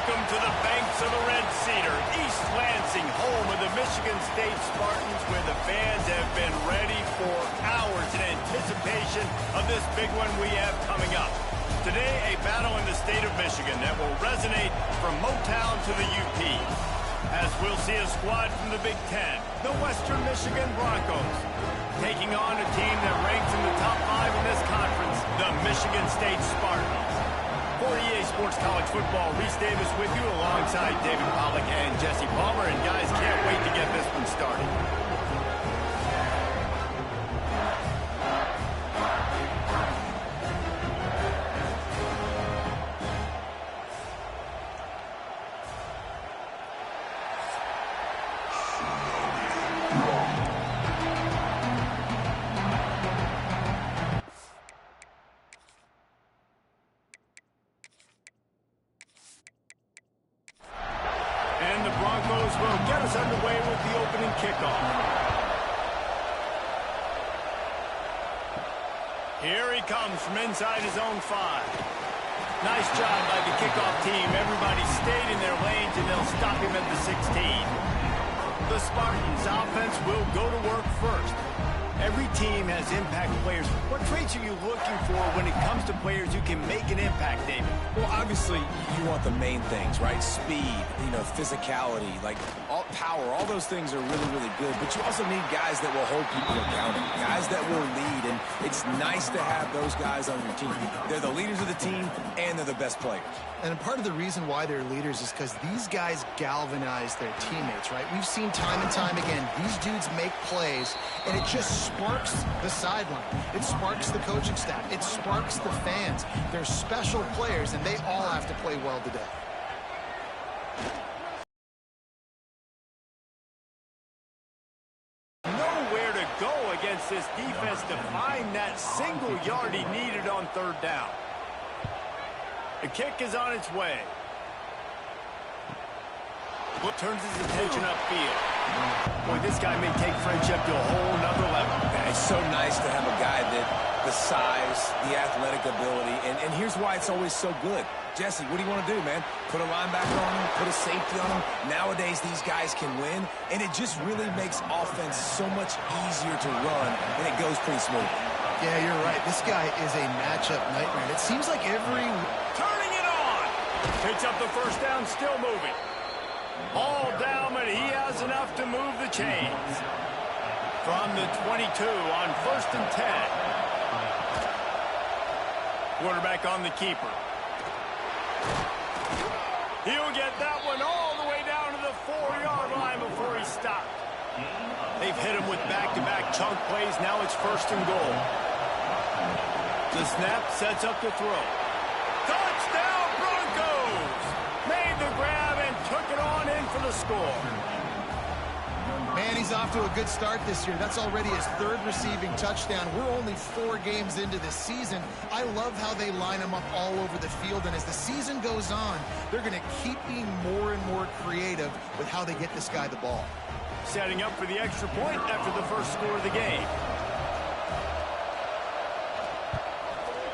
Welcome to the banks of the Red Cedar, East Lansing, home of the Michigan State Spartans, where the fans have been ready for hours in anticipation of this big one we have coming up. Today, a battle in the state of Michigan that will resonate from Motown to the UP. As we'll see a squad from the Big Ten, the Western Michigan Broncos, taking on a team that ranks in the top 5 in this conference, the Michigan State Spartans. For EA Sports College Football, Reese Davis with you alongside David Pollack and Jesse Palmer. And guys, can't wait to get this one started. And the Broncos will get us underway with the opening kickoff. Here he comes from inside his own 5. Nice job by the kickoff team. Everybody stayed in their lanes, and they'll stop him at the 16. The Spartans' offense will go to work first. Every team has impact players. What traits are you looking for when it comes to players who can make an impact, David? Well, obviously, you want the main things, right? Speed, physicality, power. All those things are really, really good. But you also need guys that will hold people accountable, guys that will lead. And it's nice to have those guys on your team. They're the leaders of the team, and they're the best players. And part of the reason why they're leaders is because these guys galvanize their teammates, right? We've seen time and time again, these dudes make plays, and it just sparks the sideline. It sparks the coaching staff. It sparks the fans. They're special players, and they all have to play well today. Nowhere to go against this defense to find that single yard he needed on 3rd down. The kick is on its way. Turns his attention upfield. Boy, this guy may take friendship to a whole nother level. Yeah, it's so nice to have a guy that the size, the athletic ability, and here's why it's always so good. Jesse, what do you want to do, man? Put a linebacker on him, put a safety on him. Nowadays, these guys can win, and it just really makes offense so much easier to run, and it goes pretty smooth. Yeah, you're right. This guy is a matchup nightmare. It seems like every... Turning it on! Picks up the first down, still moving. All down, but he has enough to move the chains. From the 22 on 1st and 10. Quarterback on the keeper. He'll get that one all the way down to the 4-yard line before he stopped. They've hit him with back-to-back chunk plays. Now it's 1st and goal. The snap sets up the throw. Touchdown, Broncos! Made the grab and took it on in for the score. Man, he's off to a good start this year. That's already his 3rd receiving touchdown. We're only 4 games into this season. I love how they line him up all over the field, and as the season goes on, they're going to keep being more and more creative with how they get this guy the ball. Setting up for the extra point after the first score of the game.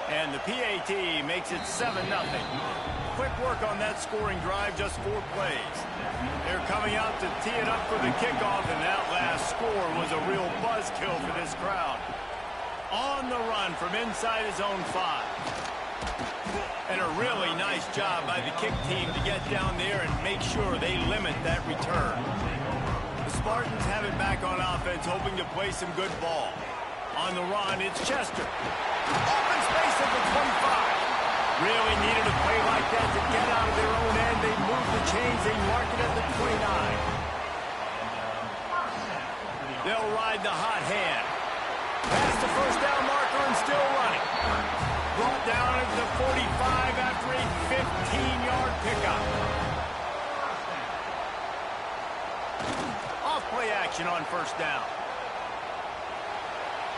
And the PAT makes it 7-0. Quick work on that scoring drive, just 4 plays. They're coming out to tee it up for the kickoff, and that last score was a real buzzkill for this crowd. On the run from inside his own 5. And a really nice job by the kick team to get down there and make sure they limit that return. The Spartans have it back on offense, hoping to play some good ball. On the run, it's Chester. Open space at the 25. Really needed a play like that to get out of their own end. They move the chains. They mark it at the 29. They'll ride the hot hand. Past the first down marker and still running. Brought down at the 45 after a 15-yard pickup. Off-play action on 1st down.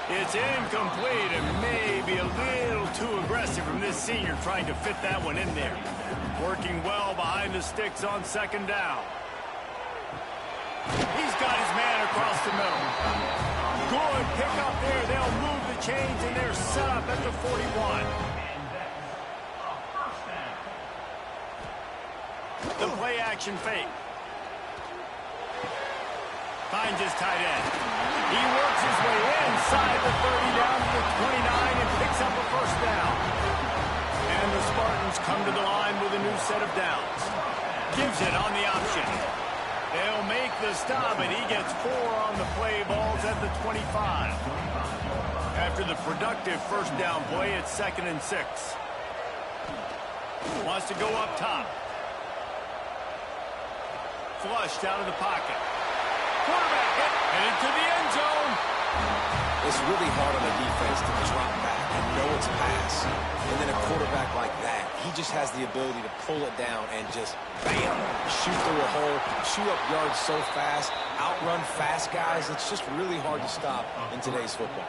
It's incomplete and maybe a little too aggressive from this senior trying to fit that one in there. Working well behind the sticks on 2nd down. He's got his man across the middle. Good pick up there. They'll move the chains and they're set up at the 41. The play action fake. Finds his tight end. He works his way inside the 30 down to the 29 and picks up a first down. And the Spartans come to the line with a new set of downs. Gives it on the option. They'll make the stop, and he gets 4 on the play. Balls at the 25. After the productive first down play, it's 2nd and 6. Wants to go up top. Flushed out of the pocket. Quarterback headed to the end zone. It's really hard on the defense to drop back and know it's pass. And then a quarterback like that, he just has the ability to pull it down and just, bam, shoot through a hole, shoot up yards so fast, outrun fast guys. It's just really hard to stop in today's football.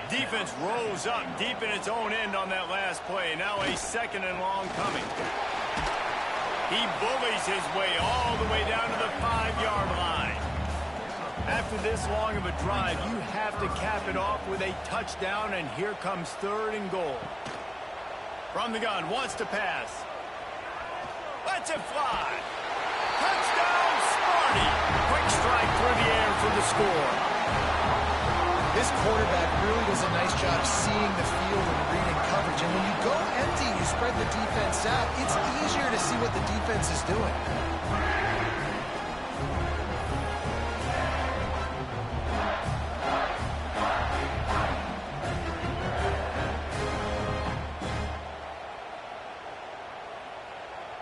Defense rose up deep in its own end on that last play. Now a 2nd and long coming. He bullies his way all the way down to the 5-yard line. After this long of a drive, you have to cap it off with a touchdown, and here comes 3rd and goal. From the gun, wants to pass. Lets it fly. Touchdown, Sparty. Quick strike through the air for the score. This quarterback really does a nice job seeing the field and reading coverage. And when you go empty, you spread the defense out, it's easier to see what the defense is doing.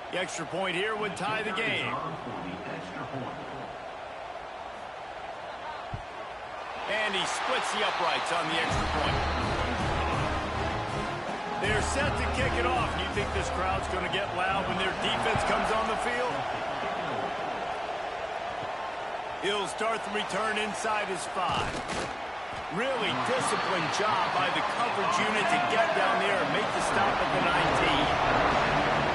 The extra point here would tie the game. And he splits the uprights on the extra point. They're set to kick it off. You think this crowd's going to get loud when their defense comes on the field? He'll start the return inside his 5. Really disciplined job by the coverage unit to get down there and make the stop at the 19.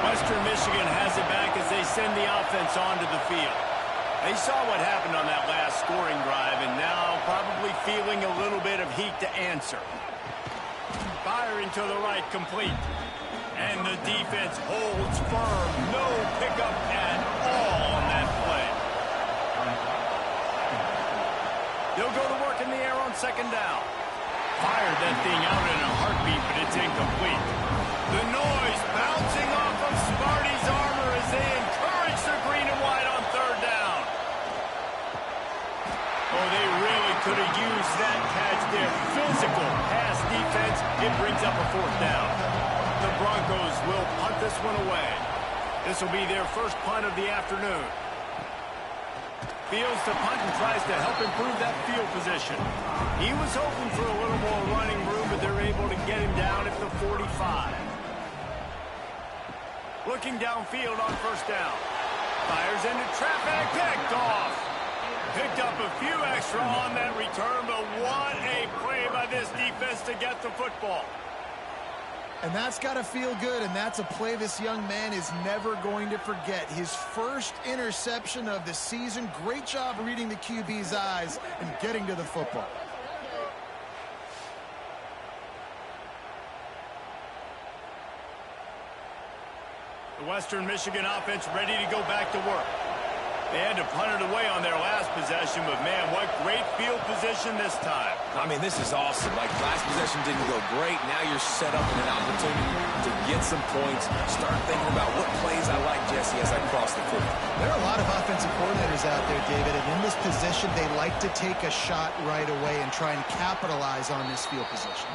Western Michigan has it back as they send the offense onto the field. They saw what happened on that last scoring drive, and now probably feeling a little bit of heat to answer. Firing to the right, complete. And the defense holds firm. No pickup at all on that play. They'll go to work in the air on 2nd down. Fired that thing out in a heartbeat, but it's incomplete. The noise bouncing off of Sparty's armor as they encourage the green and white on 3rd down. Oh, they really could have used that catch there. Physical pass defense. It brings up a 4th down. The Broncos will punt this one away. This will be their first punt of the afternoon. Fields to punt and tries to help improve that field position. He was hoping for a little more running room, but they're able to get him down at the 45. Looking downfield on 1st down. Fires into traffic, picked off. Picked up a few extra on that return, but what a play by this defense to get the football. And that's got to feel good, and that's a play this young man is never going to forget. His first interception of the season. Great job reading the QB's eyes and getting to the football. The Western Michigan offense ready to go back to work. They had to punt it away on their last possession, but man, what great field position this time. I mean, this is awesome. Like, last possession didn't go great. Now you're set up in an opportunity to get some points. Start thinking about what plays I like, Jesse, as I cross the football. There are a lot of offensive coordinators out there, David, and in this position, they like to take a shot right away and try and capitalize on this field position.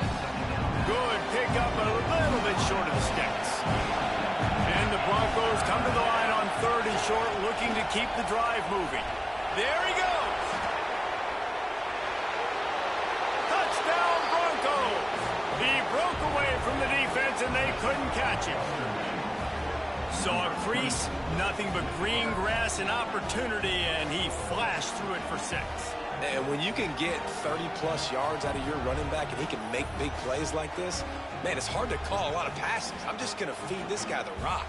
Good pick up, a little bit short of the sticks. And the Broncos come to the line on 3rd and short, looking to keep the drive moving. There he goes. Touchdown, Broncos. He broke away from the defense, and they couldn't catch him. Saw a crease, nothing but green grass and opportunity, and he flashed through it for 6. And when you can get 30-plus yards out of your running back and he can make big plays like this, man, it's hard to call a lot of passes. I'm just going to feed this guy the rock.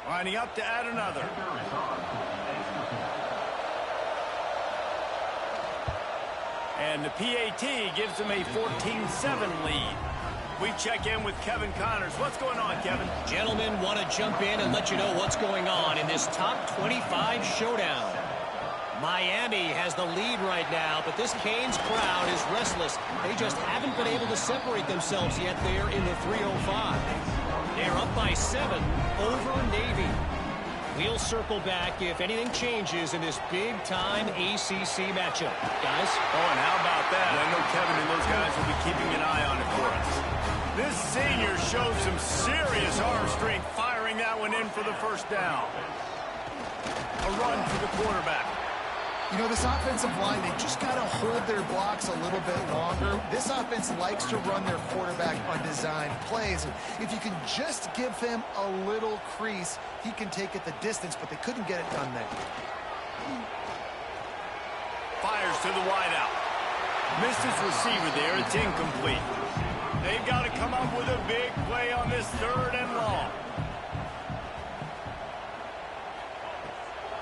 Lining up to add another. And the PAT gives them a 14-7 lead. We check in with Kevin Connors. What's going on, Kevin? Gentlemen, want to jump in and let you know what's going on in this top 25 showdown. Miami has the lead right now, but this Canes crowd is restless. They just haven't been able to separate themselves yet there in the 305. They're up by 7 over Navy. We'll circle back if anything changes in this big-time ACC matchup. Guys? Oh, and how about that? I know Kevin and those guys will be keeping an eye on it for us. This senior showed some serious arm strength, firing that one in for the first down. A run for the quarterback. You know, this offensive line, they just got to hold their blocks a little bit longer. This offense likes to run their quarterback on design plays. And if you can just give him a little crease, he can take it the distance, but they couldn't get it done there. Fires to the wideout. Missed his receiver there. It's incomplete. They've got to come up with a big play on this 3rd and long.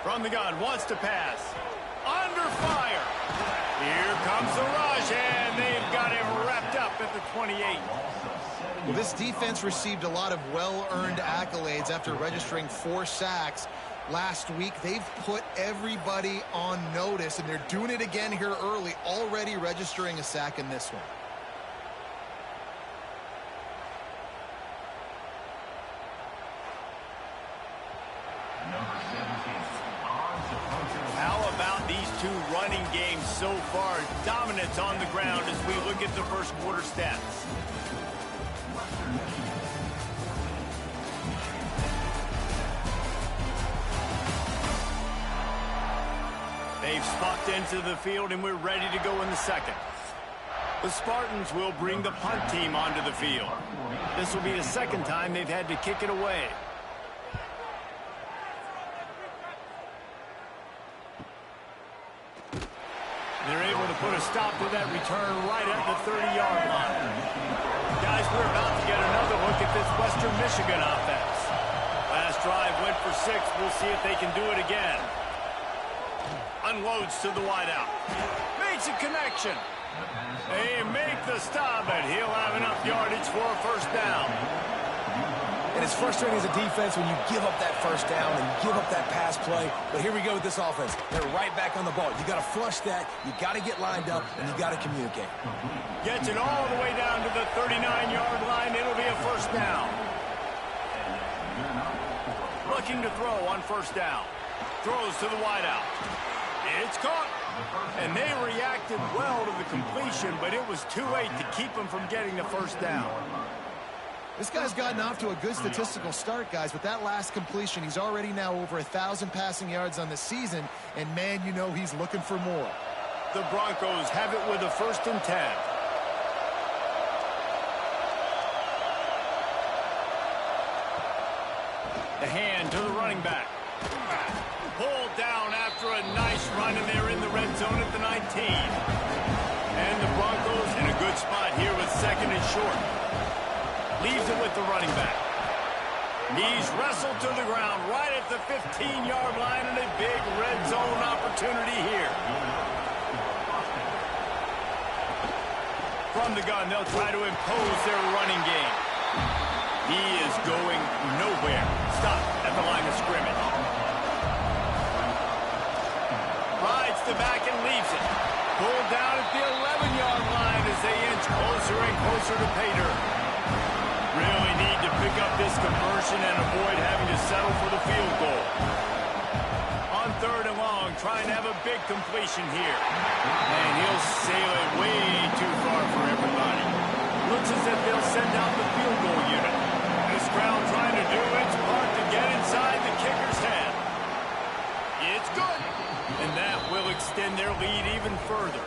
From the gun, wants to pass. Under fire. Here comes the rush, and they've got him wrapped up at the 28. Well, this defense received a lot of well-earned accolades after registering 4 sacks last week. They've put everybody on notice, and they're doing it again here early, already registering a sack in this one. How about these two running games so far? Dominance on the ground as we look at the first quarter stats. They've spucked into the field, and we're ready to go in the second. The Spartans will bring the punt team onto the field. This will be the second time they've had to kick it away. They're able to put a stop to that return right at the 30-yard line. Guys, we're about to get another look at this Western Michigan offense. Last drive went for 6. We'll see if they can do it again. Unloads to the wideout. Makes a connection. They make the stop, and he'll have enough yardage for a first down. And it's frustrating as a defense when you give up that first down and give up that pass play. But here we go with this offense. They're right back on the ball. You got to flush that. You got to get lined up, and you got to communicate. Gets it all the way down to the 39-yard line. It'll be a first down. Looking to throw on first down. Throws to the wideout. It's caught. And they reacted well to the completion, but it was too late to keep them from getting the first down. This guy's gotten off to a good statistical start, guys. With that last completion, he's already now over 1,000 passing yards on the season, and man, you know he's looking for more. The Broncos have it with a 1st and 10. The hand to the running back. Pulled down after a nice run, and they're in the red zone at the 19. And the Broncos in a good spot here with 2nd and short. Leaves it with the running back. He's wrestled to the ground right at the 15-yard line, and a big red zone opportunity here. From the gun, they'll try to impose their running game. He is going nowhere. Stop at the line of scrimmage. Rides the back and leaves it. Pulled down at the 11-yard line as they inch closer and closer to pay dirt. Really need to pick up this conversion and avoid having to settle for the field goal. On 3rd and long, trying to have a big completion here. And he'll sail it way too far for everybody. Looks as if they'll send out the field goal unit. This crowd trying to do its part to get inside the kicker's head. It's good. And that will extend their lead even further.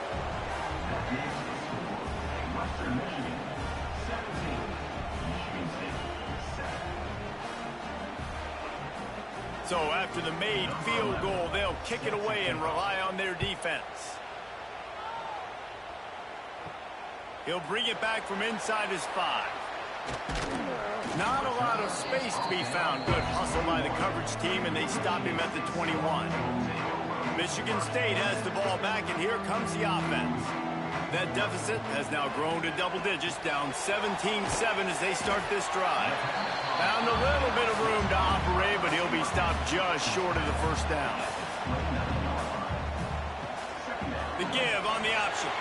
So after the made field goal, they'll kick it away and rely on their defense. He'll bring it back from inside his 5. Not a lot of space to be found. Good hustle by the coverage team, and they stop him at the 21. Michigan State has the ball back, and here comes the offense. That deficit has now grown to double digits, down 17-7 as they start this drive. Found a little bit of room to operate, but he'll be stopped just short of the first down. The give on the option.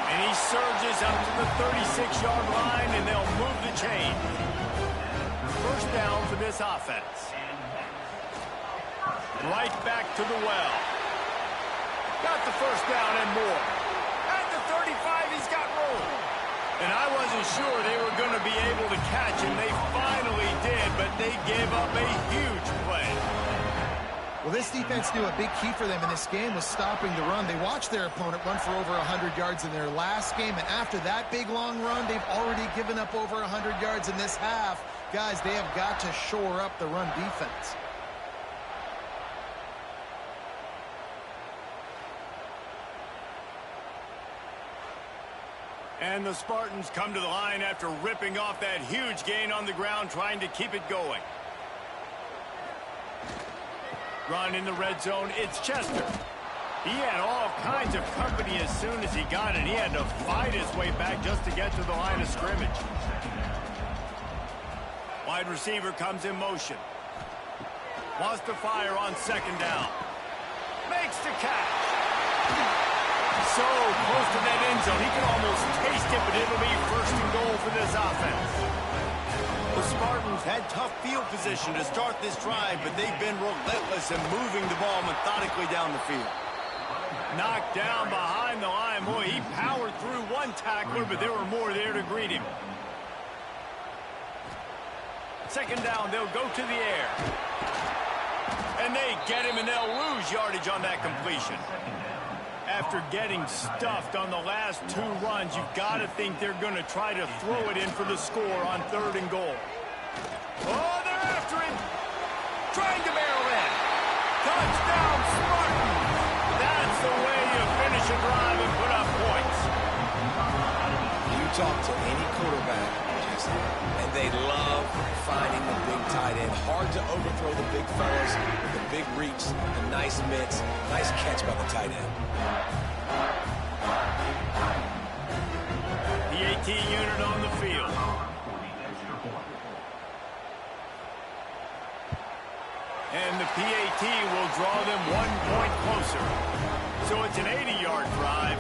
And he surges up to the 36-yard line, and they'll move the chain. First down for this offense. Right back to the well. Got the first down and more. At the 35, he's got room. And I wasn't sure they were going to be able to catch him. They finally did, but they gave up a huge play. Well, this defense knew a big key for them in this game was stopping the run. They watched their opponent run for over 100 yards in their last game, and after that big, long run, they've already given up over 100 yards in this half. Guys, they have got to shore up the run defense. And the Spartans come to the line after ripping off that huge gain on the ground, trying to keep it going. Run in the red zone, it's Chester. He had all kinds of company as soon as he got it. He had to fight his way back just to get to the line of scrimmage. Wide receiver comes in motion. Wants to fire on second down. Makes the catch. So close to that end zone, he can almost taste it, but it'll be first and goal for this offense. The Spartans had tough field position to start this drive, but they've been relentless in moving the ball methodically down the field. Knocked down behind the line. Boy, he powered through one tackler, but there were more there to greet him. Second down, they'll go to the air. And they get him, and they'll lose yardage on that completion. After getting stuffed on the last two runs, you've got to think they're going to try to throw it in for the score on third and goal. Oh, they're after him. Trying to barrel in. Touchdown, Spartans. That's the way you finish a drive and put up points. You talk to any quarterback, and they love finding the big tight end. Hard to overthrow the big fellas with the big reach, the nice mitts, nice catch by the tight end. The AT unit on the field. And the PAT will draw them 1 point closer. So it's an 80-yard drive.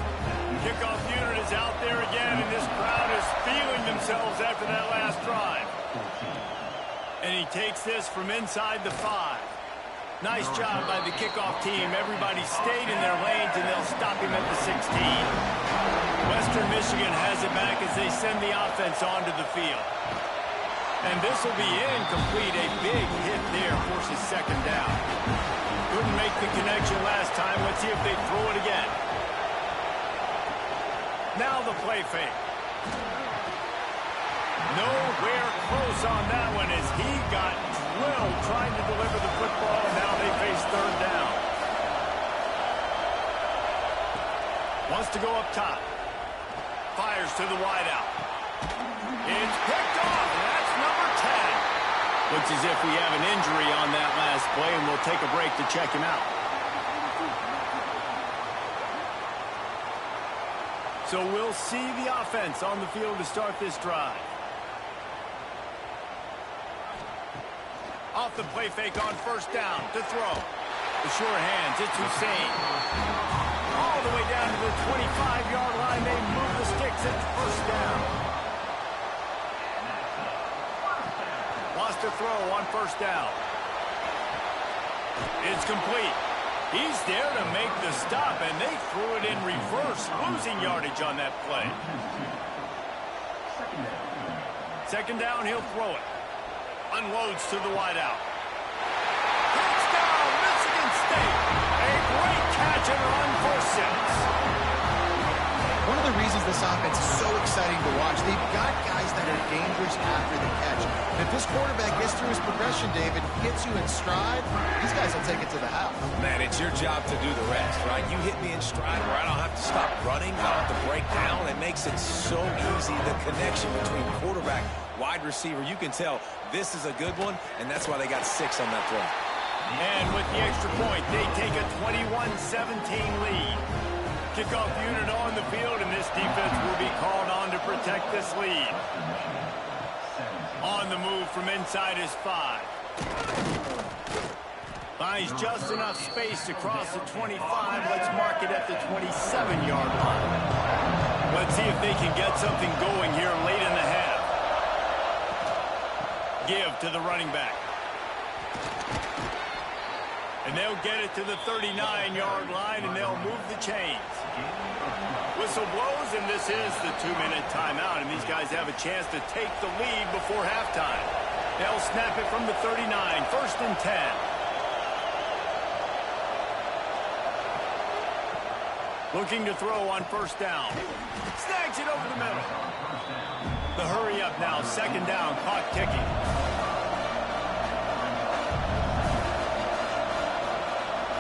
Kickoff unit is out there again, and this crowd is feeling themselves after that last drive. And he takes this from inside the 5. Nice job by the kickoff team. Everybody stayed in their lanes, and they'll stop him at the 16. Western Michigan has it back as they send the offense onto the field. And this will be incomplete. A big hit there forces second down. Couldn't make the connection last time. Let's see if they throw it again. Now the play fake. Nowhere close on that one as he got drilled trying to deliver the football. Now they face third down. Wants to go up top. Fires to the wideout. It's picked off. That's number 10. Looks as if we have an injury on that last play, and we'll take a break to check him out. So we'll see the offense on the field to start this drive. Off the play fake on first down to throw. The sure hands, it's Hussein. All the way down to the 25-yard line. They move the sticks. It's first down. Wants to throw on first down. It's complete. He's there to make the stop, and they threw it in reverse, losing yardage on that play. Second down, he'll throw it. Unloads to the wideout. Touchdown, Michigan State. A great catch and run for 6. One of the reasons this offense is so exciting to watch, they've got guys that are dangerous after the catch. And if this quarterback gets through his progression, David, gets you in stride, these guys will take it to the house. Man, it's your job to do the rest, right? You hit me in stride where I don't have to stop running, I don't have to break down. It makes it so easy, the connection between quarterback, wide receiver. You can tell this is a good one, and that's why they got 6 on that throw. And with the extra point, they take a 21-17 lead. Kickoff unit on the field, and this defense will be called on to protect this lead. On the move from inside his 5. Finds just enough space to cross the 25. Let's mark it at the 27-yard line. Let's see if they can get something going here late in the half. Give to the running back. And they'll get it to the 39-yard line, and they'll move the chains. Whistle blows, and this is the 2-minute timeout, and these guys have a chance to take the lead before halftime. They'll snap it from the 39, 1st and 10. Looking to throw on 1st down. Snags it over the middle. The hurry up now, 2nd down, clock ticking.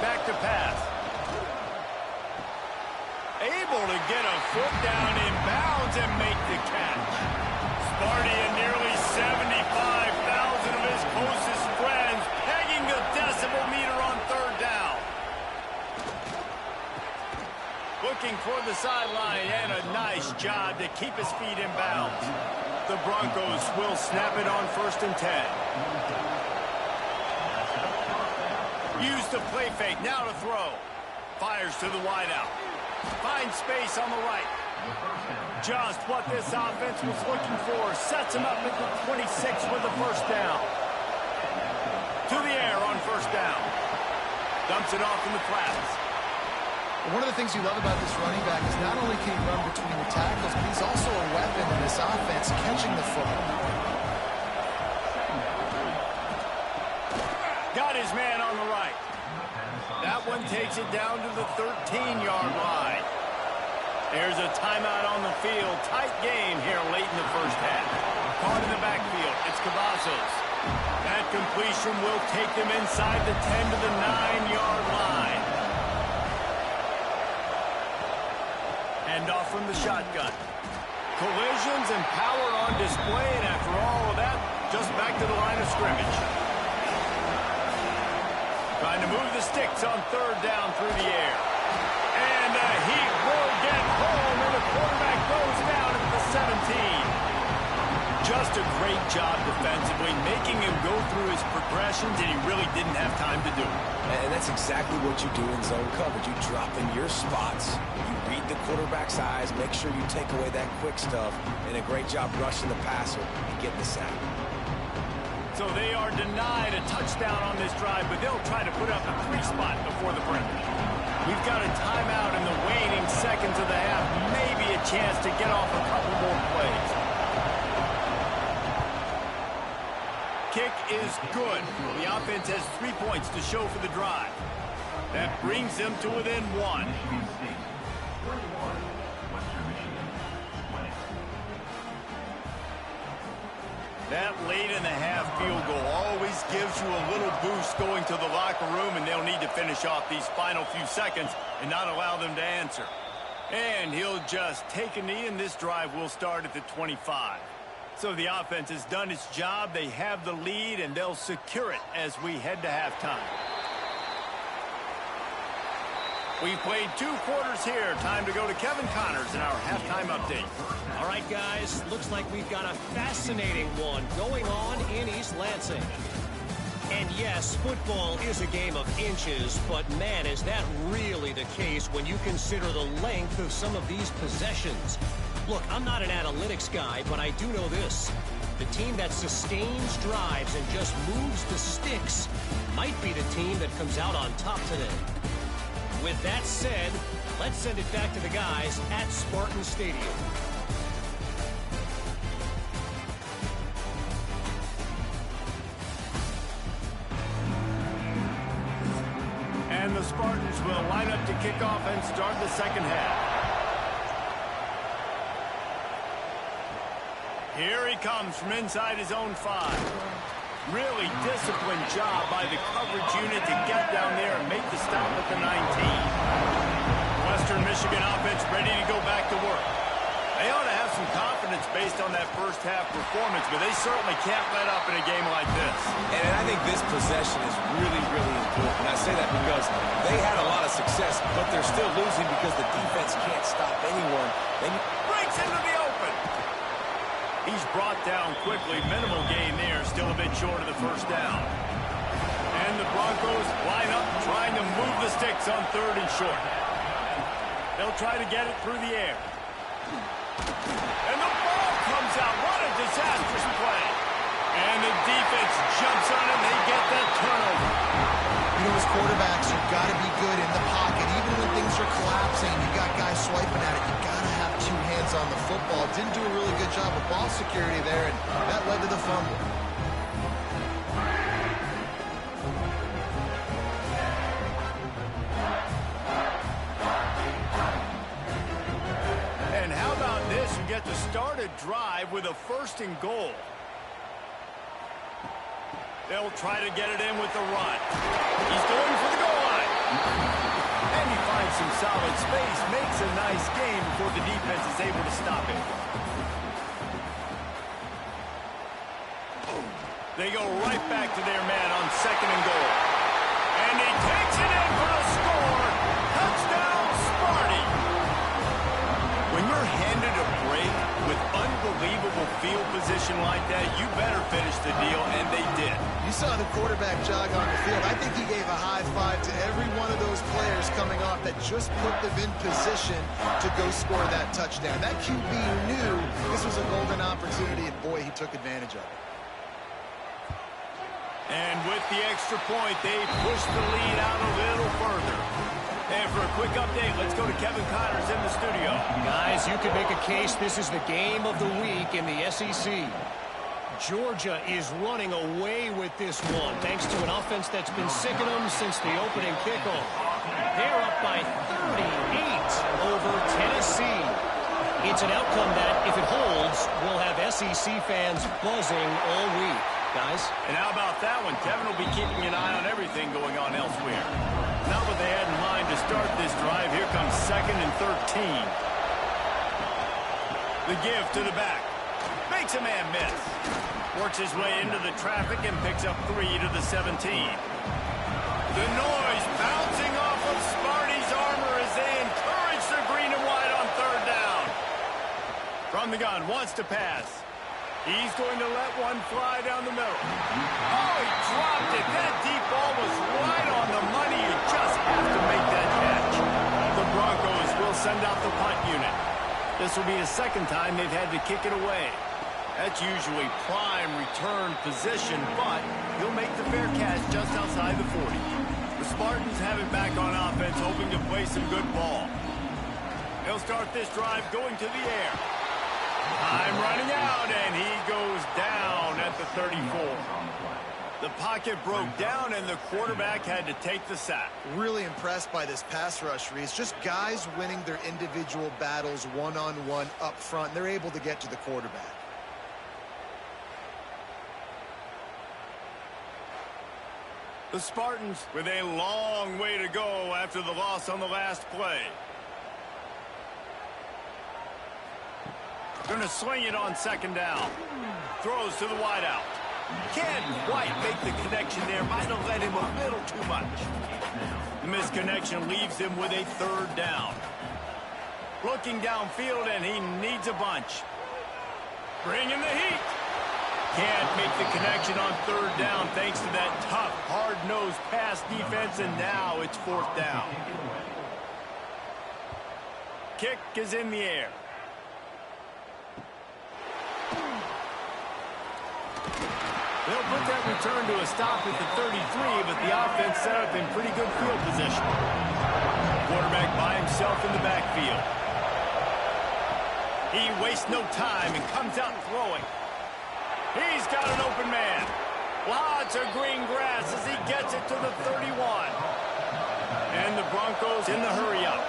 Back to pass. Able to get a foot down in bounds and make the catch. Sparty and nearly 75,000 of his closest friends pegging the decibel meter on 3rd down. Looking toward the sideline, and a nice job to keep his feet in bounds. The Broncos will snap it on 1st and 10. Use the play fake, now to throw. Fires to the wideout. Finds space on the right. Just what this offense was looking for. Sets him up at the 26 with the 1st down. To the air on 1st down. Dumps it off in the flats. One of the things you love about this running back is not only can he run between the tackles, but he's also a weapon in this offense, catching the football. Got his man on the right. That one takes it down to the 13-yard line. There's a timeout on the field. Tight game here late in the 1st half. Caught in the backfield. It's Cavazos. That completion will take them inside the 10 to the 9-yard line. And off from the shotgun. Collisions and power on display, and after all of that, just back to the line of scrimmage. Trying to move the sticks on 3rd down through the air. And he will get home, and the quarterback goes down at the 17. Just a great job defensively, making him go through his progressions, and he really didn't have time to do it. And that's exactly what you do in zone coverage. You drop in your spots, you read the quarterback's eyes, make sure you take away that quick stuff, and a great job rushing the passer and getting the sack. So they are denied a touchdown on this drive, but they'll try to put up a 3 spot before the break. We've got a timeout in the waning seconds of the half, maybe a chance to get off a couple more plays. Kick is good. The offense has 3 points to show for the drive. That brings them to within 1. That late in the half field goal always gives you a little boost going to the locker room, and they'll need to finish off these final few seconds and not allow them to answer. And he'll just take a knee, and this drive will start at the 25. So the offense has done its job. They have the lead, and they'll secure it as we head to halftime. We've played 2 quarters here. Time to go to Kevin Connors in our halftime update. All right, guys, looks like we've got a fascinating one going on in East Lansing. And yes, football is a game of inches, but man, is that really the case when you consider the length of some of these possessions. Look, I'm not an analytics guy, but I do know this. The team that sustains drives and just moves the sticks might be the team that comes out on top today. With that said, let's send it back to the guys at Spartan Stadium. And the Spartans will line up to kick off and start the 2nd half. Here he comes from inside his own 5. Really disciplined job by the coverage unit to get down there and make the stop at the 19. Western Michigan offense ready to go back to work. They ought to have some confidence confidence based on that first half performance, but they certainly can't let up in a game like this. And I think this possession is really, really important. And I say that because they had a lot of success, but they're still losing because the defense can't stop anyone. They breaks into the open. He's brought down quickly. Minimal gain there. Still a bit short of the first down. And the Broncos line up trying to move the sticks on 3rd and short. They'll try to get it through the air. And the ball comes out. What a disastrous play. And the defense jumps on it. They get that turnover. You know, as quarterbacks, you've got to be good in the pocket. Even when things are collapsing, you got guys swiping at it. You got to have 2 hands on the football. Didn't do a really good job of ball security there, and that led to the fumble. And how about this? You get to start a drive with a 1st and goal. They'll try to get it in with the run. He's going for the goal line. And he finds some solid space, makes a nice game before the defense is able to stop him. They go right back to their man on 2nd and goal. And he takes it in for the score. Touchdown, Sparty. When you're handed a break with unbelievable field position like that, you better finish the deal, and they did. You saw the quarterback jog on the field. I think he gave a high five to every one of those players coming off that just put them in position to go score that touchdown. That QB knew this was a golden opportunity, and boy, he took advantage of it. And with the extra point, they push the lead out a little further. And for a quick update, let's go to Kevin Connors in the studio. Guys, you could make a case this is the game of the week in the SEC. Georgia is running away with this one, thanks to an offense that's been sicking them since the opening kickoff. They're up by 38 over Tennessee. It's an outcome that, if it holds, will have SEC fans buzzing all week. Guys? And how about that one? Kevin will be keeping an eye on everything going on elsewhere. Not what they had in mind to start this drive. Here comes 2nd and 13. The give to the back. Makes a man miss. Works his way into the traffic and picks up 3 to the 17. The noise bouncing off of Sparty's armor as they encourage the green and white on 3rd down. From the gun, wants to pass. He's going to let one fly down the middle. Oh, he dropped it. That deep ball was right on the money. You just have to make that catch. The Broncos will send out the punt unit. This will be the 2nd time they've had to kick it away. That's usually prime return position, but he'll make the fair catch just outside the 40. The Spartans have it back on offense, hoping to play some good ball. They'll start this drive going to the air. Time running out, and he goes down at the 34. The pocket broke down, and the quarterback had to take the sack. Really impressed by this pass rush, Reese. Just guys winning their individual battles one-on-one up front. They're able to get to the quarterback. The Spartans with a long way to go after the loss on the last play. Going to swing it on 2nd down. Throws to the wideout. Can't quite make the connection there. Might have led him a little too much. The misconnection leaves him with a 3rd down. Looking downfield, and he needs a bunch. Bringing the heat. Can't make the connection on 3rd down thanks to that tough, hard-nosed pass defense, and now it's 4th down. Kick is in the air. They'll put that return to a stop at the 33, but the offense set up in pretty good field position. Quarterback by himself in the backfield. He wastes no time and comes out throwing. He's got an open man. Lots of green grass as he gets it to the 31. And the Broncos in the hurry-up.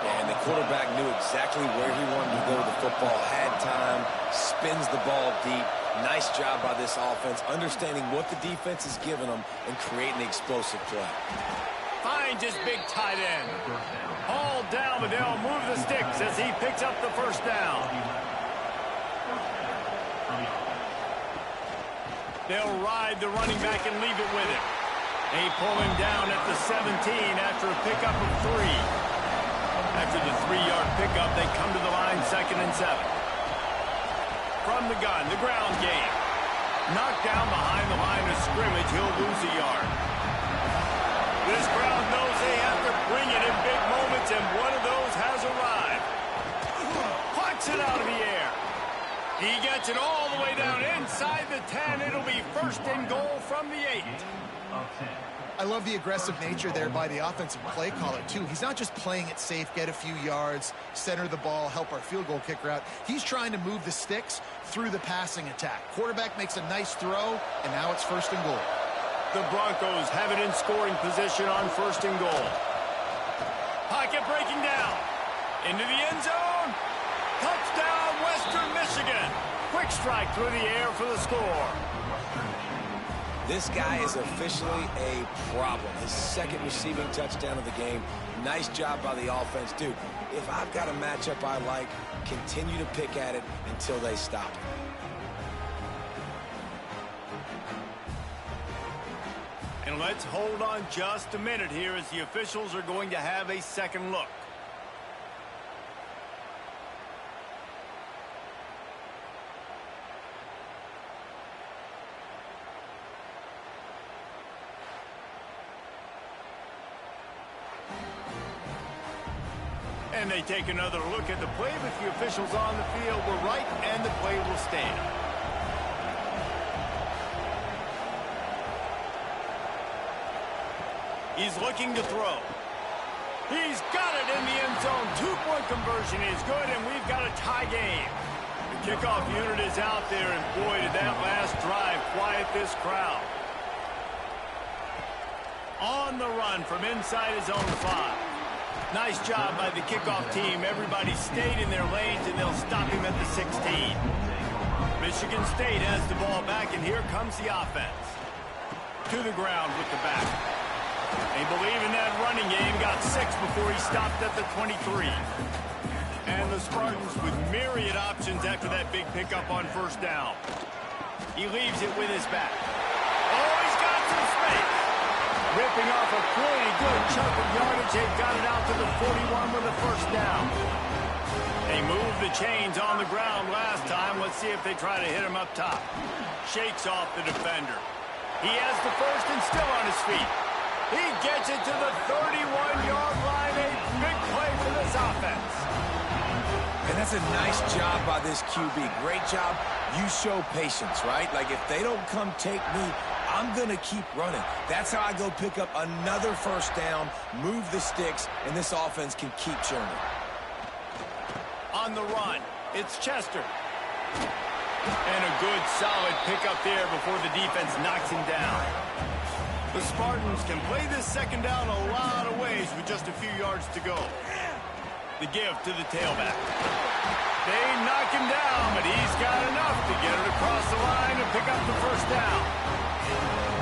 And the quarterback knew exactly where he wanted to go with the football. Had time, spins the ball deep. Nice job by this offense, understanding what the defense is giving them and creating the explosive play. Finds his big tight end. Hauled down, but they'll move the sticks as he picks up the 1st down. They'll ride the running back and leave it with him. They pull him down at the 17 after a pickup of 3. After the 3-yard pickup, they come to the line 2nd and 7. From the gun, the ground game. Knocked down behind the line of scrimmage, he'll lose a yard. This crowd knows they have to bring it in big moments, and one of those has arrived. Plucks it out of the air. He gets it all the way down inside the 10. It'll be 1st and goal from the 8. I love the aggressive nature there by the offensive play caller, too. He's not just playing it safe, get a few yards, center the ball, help our field goal kicker out. He's trying to move the sticks through the passing attack. Quarterback makes a nice throw, and now it's 1st and goal. The Broncos have it in scoring position on 1st and goal. Pocket breaking down. Into the end zone. Touchdown, Western Michigan. Quick strike through the air for the score. This guy is officially a problem. His 2nd receiving touchdown of the game. Nice job by the offense. Dude, if I've got a matchup I like, continue to pick at it until they stop it. And let's hold on just a minute here as the officials are going to have a second look. And they take another look at the play, but the officials on the field were right, and the play will stand. He's looking to throw. He's got it in the end zone. 2-point conversion is good, and we've got a tie game. The kickoff unit is out there, and boy, did that last drive quiet this crowd. On the run from inside his own 5. Nice job by the kickoff team. Everybody stayed in their lanes, and they'll stop him at the 16. Michigan State has the ball back, and here comes the offense. To the ground with the back. They believe in that running game. Got 6 before he stopped at the 23. And the Spartans with myriad options after that big pickup on 1st down. He leaves it with his back. Oh, he's got some space. Ripping off a pretty good chunk of yardage. They've got it out to the 41 with a 1st down. They moved the chains on the ground last time. Let's see if they try to hit him up top. Shakes off the defender. He has the 1st and still on his feet. He gets it to the 31-yard line. A big play for this offense. And that's a nice job by this QB. Great job. You show patience, right? Like, if they don't come take me, I'm going to keep running. That's how I go pick up another 1st down, move the sticks, and this offense can keep churning. On the run, it's Chester. And a good, solid pickup there before the defense knocks him down. The Spartans can play this 2nd down a lot of ways with just a few yards to go. The give to the tailback. They knock him down, but he's got enough to get it across the line and pick up the 1st down.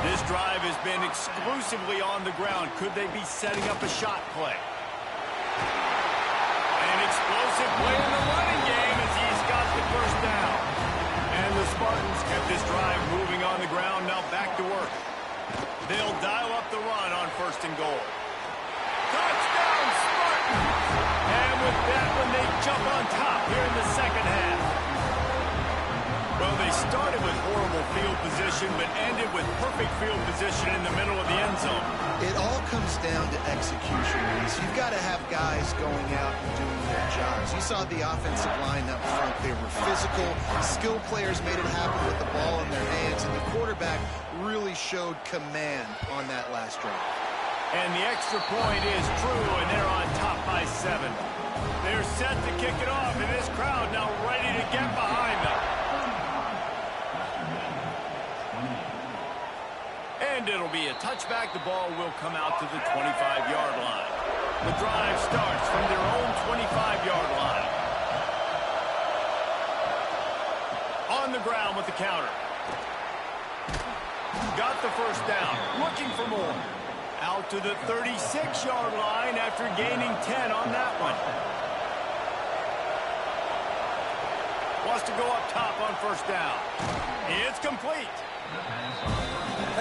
This drive has been exclusively on the ground. Could they be setting up a shot play? An explosive play in the running game as he's got the 1st down. And the Spartans kept this drive moving on the ground. Now back to work. They'll dial up the run on 1st and goal. Touchdown, Spartans! And with that one, they jump on top here in the 2nd half. Well, they started with horrible field position, but ended with perfect field position in the middle of the end zone. It all comes down to execution, Reese. You've got to have guys going out and doing their jobs. You saw the offensive line up front. They were physical. Skilled players made it happen with the ball in their hands, and the quarterback really showed command on that last drive. And the extra point is true, and they're on top by 7. They're set to kick it off, and this crowd now ready to get behind them. And it'll be a touchback. The ball will come out to the 25-yard line. The drive starts from their own 25-yard line. On the ground with the counter. Got the 1st down. Looking for more. Out to the 36-yard line after gaining 10 on that one. Wants to go up top on first down. It's complete.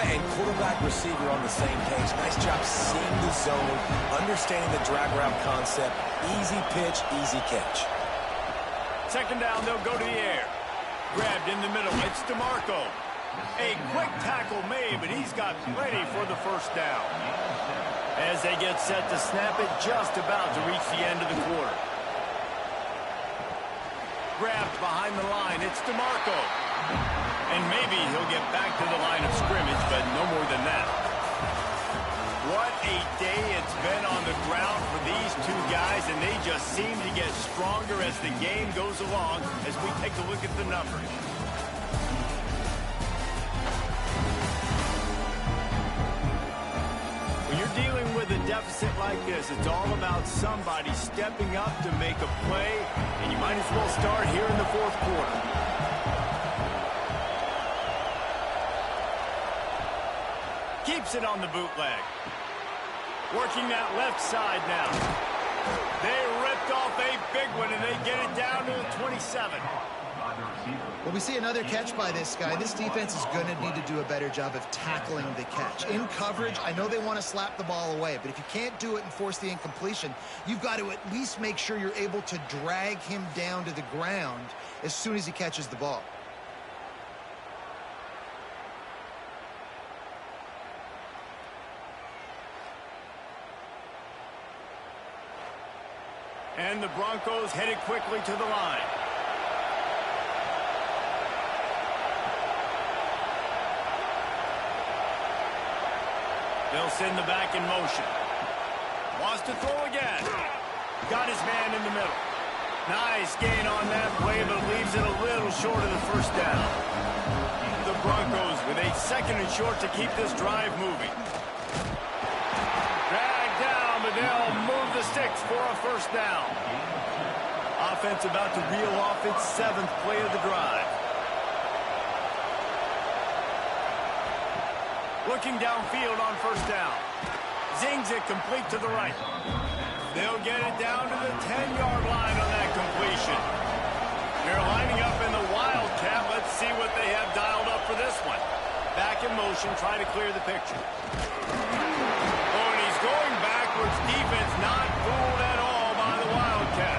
And quarterback receiver on the same page. Nice job seeing the zone, understanding the drag route concept. Easy pitch, easy catch. Second down, they'll go to the air. Grabbed in the middle. It's DeMarco. A quick tackle made, but he's got plenty for the first down. As they get set to snap it, just about to reach the end of the quarter. Grabbed behind the line. It's DeMarco. And maybe he'll get back to the line of scrimmage, but no more than that. What a day it's been on the ground for these two guys, and they just seem to get stronger as the game goes along as we take a look at the numbers. When you're dealing with a deficit like this, it's all about somebody stepping up to make a play, and you might as well start here in the fourth quarter. Keeps it on the bootleg. Working that left side now. They ripped off a big one, and they get it down to the 27. Well, we see another catch by this guy. This defense is going to need to do a better job of tackling the catch. In coverage, I know they want to slap the ball away, but if you can't do it and force the incompletion, you've got to at least make sure you're able to drag him down to the ground as soon as he catches the ball. And the Broncos headed quickly to the line. They'll send the back in motion. Wants to throw again. Got his man in the middle. Nice gain on that play, but leaves it a little short of the first down. The Broncos with a second and short to keep this drive moving. Dragged down, but they'll move the sticks for a first down. Offense about to reel off its seventh play of the drive. Looking downfield on first down. Zings it complete to the right. They'll get it down to the 10-yard line on that completion. They're lining up in the Wildcat. Let's see what they have dialed up for this one. Back in motion, trying to clear the picture. Oh, and he's going backwards. Defense not fooled at all by the Wildcat.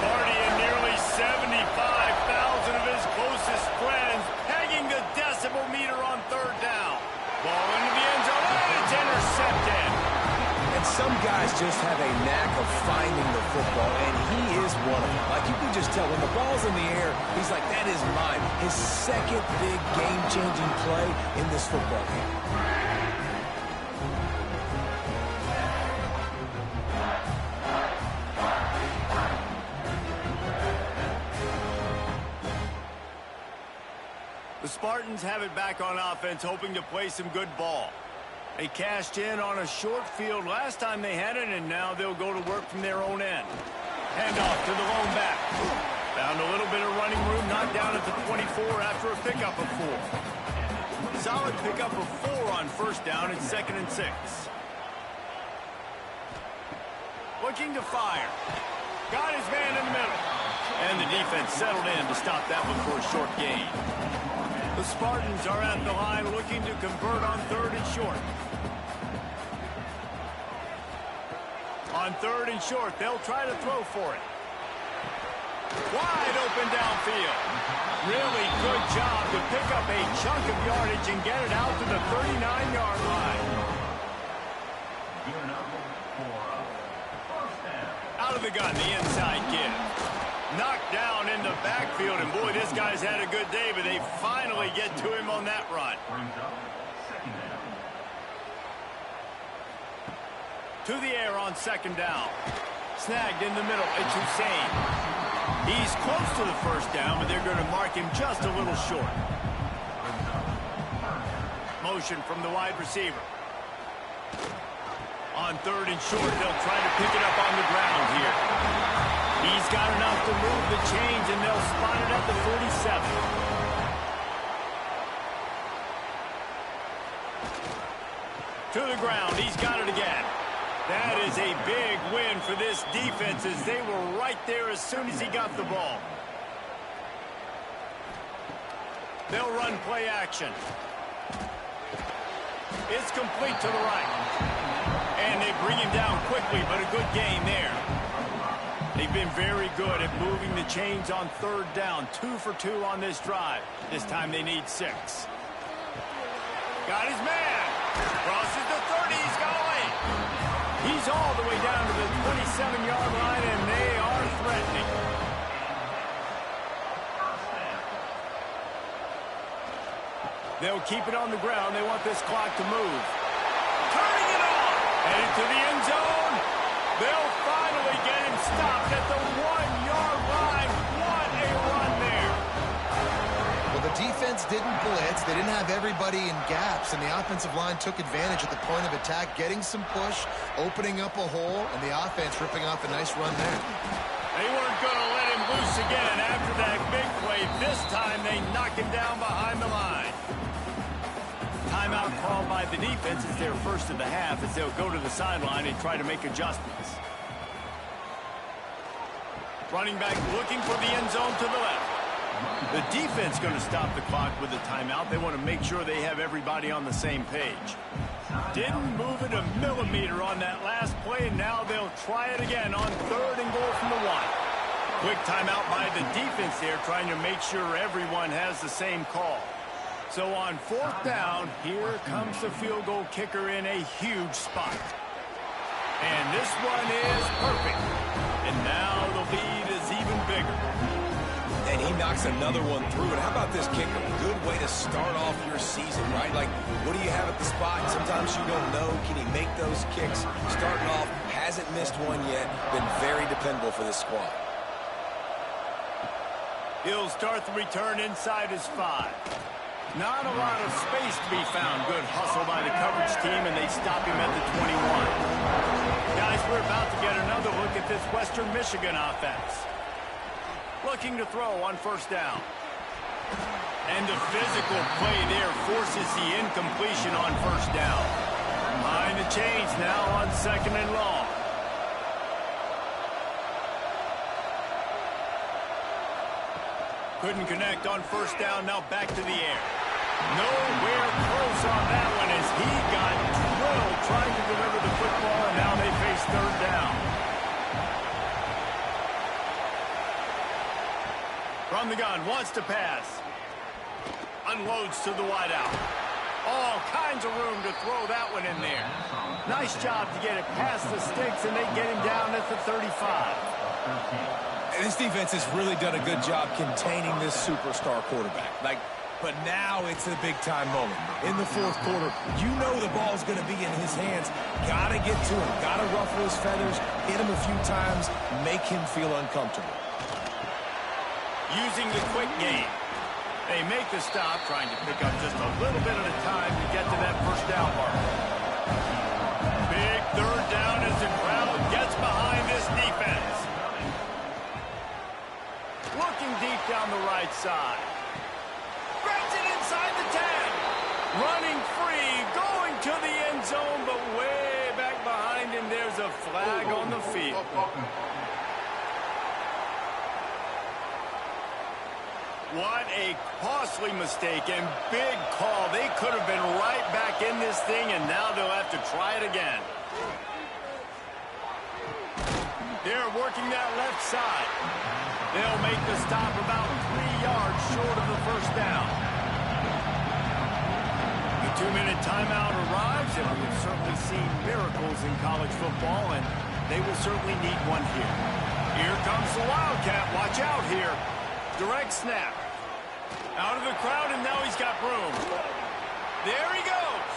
Sparty and nearly 75,000 of his closest friends pegging the decibel meter on third down. Ball into the end zone, and it's intercepted. And some guys just have a knack of finding the football, and he is one of them. Like, you can just tell when the ball's in the air, he's like, that is mine. His second big game-changing play in this football game. The Spartans have it back on offense, hoping to play some good ball. They cashed in on a short field last time they had it, and now they'll go to work from their own end. Handoff to the lone back. Found a little bit of running room, knocked down at the 24 after a pickup of 4. Solid pickup of 4 on first down and 2nd and 6. Looking to fire. Got his man in the middle. And the defense settled in to stop that one for a short gain. The Spartans are at the line looking to convert on 3rd and short. On 3rd and short, they'll try to throw for it. Wide open downfield. Really good job to pick up a chunk of yardage and get it out to the 39-yard line. Out of the gun, the inside give. Knocked down in the backfield, and boy, this guy's had a good day, but they finally get to him on that run. To the air on 2nd down. Snagged in the middle, it's Hussein. He's close to the first down, but they're going to mark him just a little short. Motion from the wide receiver. On 3rd and short, they'll try to pick it up on the ground here. He's got enough to move the chains, and they'll spot it at the 47. To the ground, he's got it again. That is a big win for this defense as they were right there as soon as he got the ball. They'll run play action. It's complete to the right. And they bring him down quickly, but a good gain there. They've been very good at moving the chains on third down. 2 for 2 on this drive. This time they need 6. Got his man. Crosses the 30. He's got away. He's all the way down to the 27-yard line, and they are threatening. They'll keep it on the ground. They want this clock to move. Turning it on. Headed to the end zone. They'll finally get him stopped at the 1-yard line. What a run there. Well, the defense didn't blitz. They didn't have everybody in gaps, and the offensive line took advantage at the point of attack, getting some push, opening up a hole, and the offense ripping off a nice run there. They weren't going to let him loose again after that big play. This time they knock him down behind the line. Timeout called by the defense is their first of the half as they'll go to the sideline and try to make adjustments. Running back looking for the end zone to the left. The defense going to stop the clock with a timeout. They want to make sure they have everybody on the same page. Didn't move it a millimeter on that last play, and now they'll try it again on 3rd and goal from the 1. Quick timeout by the defense there, trying to make sure everyone has the same call. So on 4th down, here comes the field goal kicker in a huge spot. And this one is perfect. And now the lead is even bigger. And he knocks another one through. And how about this kicker? Good way to start off your season, right? Like, what do you have at the spot? Sometimes you don't know. Can he make those kicks? Starting off, hasn't missed one yet. Been very dependable for this squad. He'll start the return inside his 5. Not a lot of space to be found. Good hustle by the coverage team, and they stop him at the 21. Guys, we're about to get another look at this Western Michigan offense. Looking to throw on 1st down. And the physical play there forces the incompletion on 1st down. Behind the chains now on 2nd and long. Couldn't connect on 1st down, now back to the air. Nowhere close on that one as he got drilled trying to deliver the football, and now they face 3rd down. From the gun, wants to pass. Unloads to the wideout. All kinds of room to throw that one in there. Nice job to get it past the sticks, and they get him down at the 35. And this defense has really done a good job containing this superstar quarterback. But now it's a big-time moment. In the 4th quarter, you know the ball's going to be in his hands. Got to get to him. Got to ruffle his feathers, hit him a few times, make him feel uncomfortable. Using the quick game. They make the stop, trying to pick up just a little bit at a time to get to that 1st down mark. Big 3rd down as the crowd gets behind this defense. Looking deep down the right side. Breaks it inside the 10. Running free, going to the end zone, but way back behind him, there's a flag on the field. What a costly mistake and big call. They could have been right back in this thing, and now they'll have to try it again. They're working that left side. They'll make the stop about 3 yards short of the 1st down. The 2-minute timeout arrives, and we have certainly seen miracles in college football, and they will certainly need one here. Here comes the Wildcat. Watch out here. Direct snap. Out of the crowd, and now he's got room. There he goes.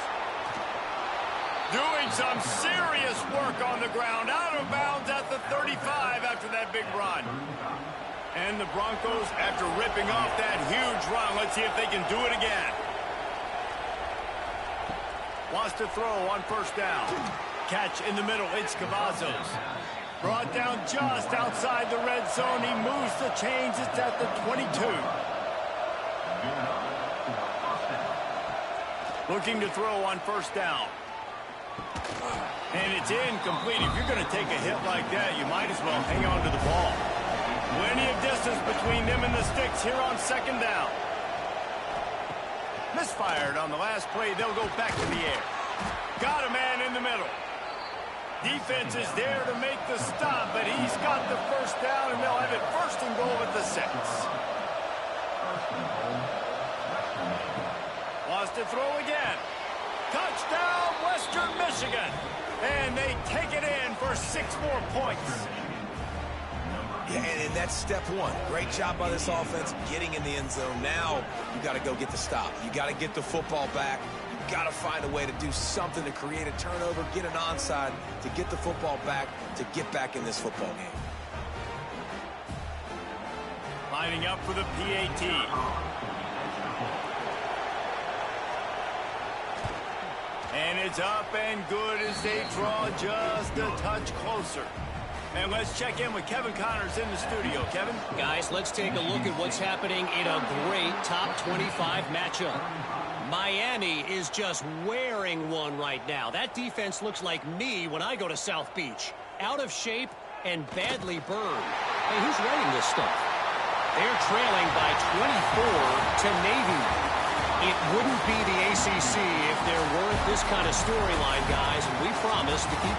Doing some serious work on the ground. Out of bounds at the 35 after that big run. And the Broncos, after ripping off that huge run, let's see if they can do it again. Wants to throw on 1st down. Catch in the middle. It's Cavazos. Brought down just outside the red zone. He moves the chains. It's at the 22. Looking to throw on 1st down. And it's incomplete. If you're going to take a hit like that, you might as well hang on to the ball. Plenty of distance between them and the sticks here on 2nd down. Misfired on the last play. They'll go back to the air. Got a man in the middle. Defense is there to make the stop, but he's got the first down, and they'll have it first and goal at the 6. Wants to throw again. Touchdown, Western Michigan. And they take it in for 6 more points. Yeah, and that's step one. Great job by this offense getting in the end zone. Now you got to go get the stop. You got to get the football back. You got to find a way to do something to create a turnover, get an onside, to get the football back, to get back in this football game. Lining up for the PAT. And it's up and good as they draw just a touch closer. And let's check in with Kevin Connors in the studio. Kevin? Guys, let's take a look at what's happening in a great top 25 matchup. Miami is just wearing one right now. That defense looks like me when I go to South Beach. Out of shape and badly burned. Hey, who's running this stuff? They're trailing by 24 to Navy. It wouldn't be the ACC if there weren't this kind of storyline, guys, and we promise to keep